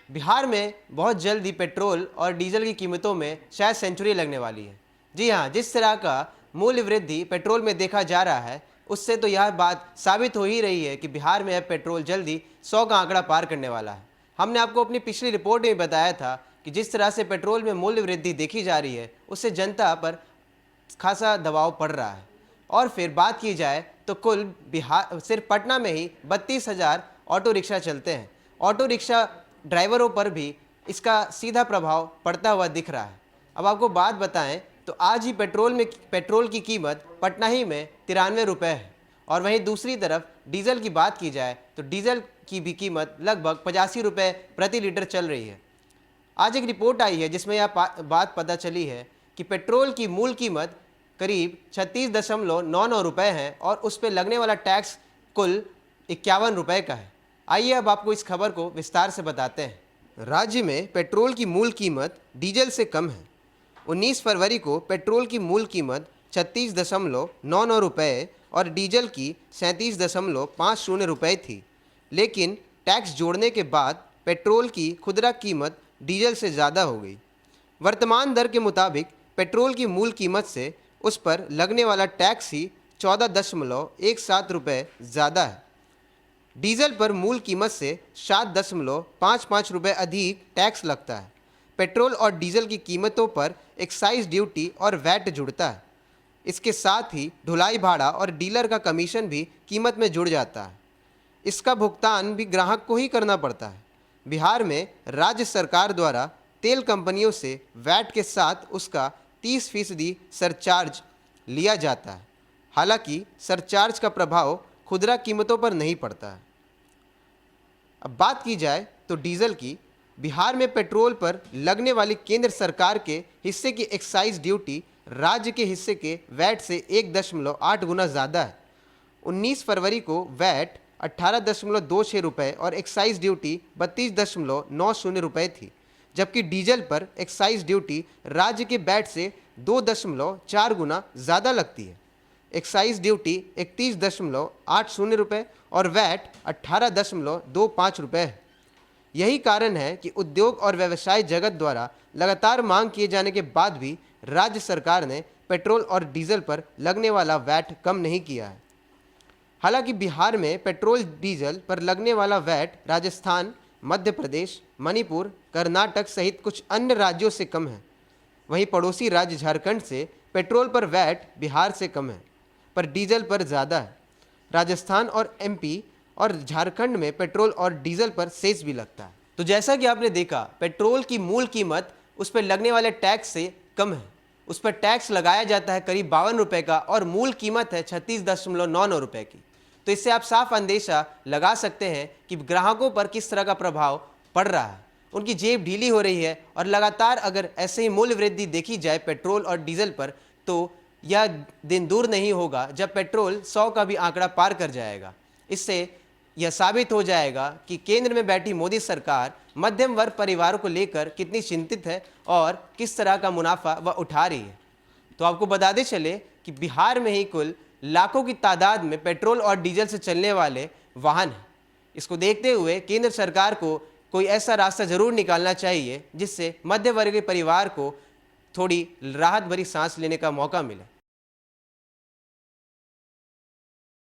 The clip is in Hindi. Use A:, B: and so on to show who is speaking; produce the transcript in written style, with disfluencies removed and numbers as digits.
A: बिहार में बहुत जल्द ही पेट्रोल और डीजल की कीमतों में शायद सेंचुरी लगने वाली है। जी हाँ, जिस तरह का मूल्य वृद्धि पेट्रोल में देखा जा रहा है, उससे तो यह बात साबित हो ही रही है कि बिहार में अब पेट्रोल जल्दी 100 का आंकड़ा पार करने वाला है। हमने आपको अपनी पिछली रिपोर्ट में बताया था कि जिस तरह से पेट्रोल में मूल्य वृद्धि देखी जा रही है, उससे जनता पर खासा दबाव पड़ रहा है। और फिर बात की जाए तो कुल बिहार सिर्फ पटना में ही 32,000 ऑटो रिक्शा चलते हैं। ऑटो रिक्शा ड्राइवरों पर भी इसका सीधा प्रभाव पड़ता हुआ दिख रहा है। अब आपको बात बताएं तो आज ही पेट्रोल की कीमत पटना ही में 93 रुपये है। और वहीं दूसरी तरफ डीजल की बात की जाए तो डीजल की भी कीमत लगभग 85 रुपये प्रति लीटर चल रही है। आज एक रिपोर्ट आई है जिसमें यह बात पता चली है कि पेट्रोल की मूल कीमत करीब 36.99 रुपये है और उस पर लगने वाला टैक्स कुल 51 रुपये का है। आइए अब आपको इस खबर को विस्तार से बताते हैं। राज्य में पेट्रोल की मूल कीमत डीजल से कम है। 19 फरवरी को पेट्रोल की मूल कीमत 36.99 रुपये और डीजल की 37.50 रुपये थी, लेकिन टैक्स जोड़ने के बाद पेट्रोल की खुदरा कीमत डीजल से ज़्यादा हो गई। वर्तमान दर के मुताबिक पेट्रोल की मूल कीमत से उस पर लगने वाला टैक्स ही 14.17 रुपये ज़्यादा है। डीजल पर मूल कीमत से 7.55 रुपये अधिक टैक्स लगता है। पेट्रोल और डीजल की कीमतों पर एक्साइज ड्यूटी और वैट जुड़ता है। इसके साथ ही ढुलाई भाड़ा और डीलर का कमीशन भी कीमत में जुड़ जाता है। इसका भुगतान भी ग्राहक को ही करना पड़ता है। बिहार में राज्य सरकार द्वारा तेल कंपनियों से वैट के साथ उसका 30% सरचार्ज लिया जाता है। हालांकि सरचार्ज का प्रभाव खुदरा कीमतों पर नहीं पड़ता है। अब बात की जाए तो डीजल की, बिहार में पेट्रोल पर लगने वाली केंद्र सरकार के हिस्से की एक्साइज ड्यूटी राज्य के हिस्से के वैट से 1.8 गुना ज़्यादा है। 19 फरवरी को वैट 18.26 रुपये और एक्साइज ड्यूटी 32.90 रुपये थी, जबकि डीजल पर एक्साइज ड्यूटी राज्य के वैट से 2.4 गुना ज़्यादा लगती है। एक्साइज ड्यूटी 31.80 रुपये और वैट 18.25 रुपये है। यही कारण है कि उद्योग और व्यवसाय जगत द्वारा लगातार मांग किए जाने के बाद भी राज्य सरकार ने पेट्रोल और डीजल पर लगने वाला वैट कम नहीं किया है। हालांकि बिहार में पेट्रोल डीजल पर लगने वाला वैट राजस्थान, मध्य प्रदेश, मणिपुर, कर्नाटक सहित कुछ अन्य राज्यों से कम है। वहीं पड़ोसी राज्य झारखंड से पेट्रोल पर वैट बिहार से कम है, पर डीजल पर ज़्यादा है। राजस्थान और एमपी और झारखंड में पेट्रोल और डीजल पर सेस भी लगता है। तो जैसा कि आपने देखा, पेट्रोल की मूल कीमत उस पर लगने वाले टैक्स से कम है। उस पर टैक्स लगाया जाता है करीब 52 रुपये का और मूल कीमत है 36.99 रुपये की। तो इससे आप साफ अंदेशा लगा सकते हैं कि ग्राहकों पर किस तरह का प्रभाव पड़ रहा है। उनकी जेब ढीली हो रही है और लगातार अगर ऐसे ही मूल्य वृद्धि देखी जाए पेट्रोल और डीजल पर, तो यह दिन दूर नहीं होगा जब पेट्रोल 100 का भी आंकड़ा पार कर जाएगा। इससे यह साबित हो जाएगा कि केंद्र में बैठी मोदी सरकार मध्यम वर्ग परिवारों को लेकर कितनी चिंतित है और किस तरह का मुनाफा वह उठा रही है। तो आपको बताते चले कि बिहार में ही कुल लाखों की तादाद में पेट्रोल और डीजल से चलने वाले वाहन हैं। इसको देखते हुए केंद्र सरकार को कोई ऐसा रास्ता जरूर निकालना चाहिए जिससे मध्य वर्गीय परिवार को थोड़ी राहत भरी सांस लेने का मौका मिले।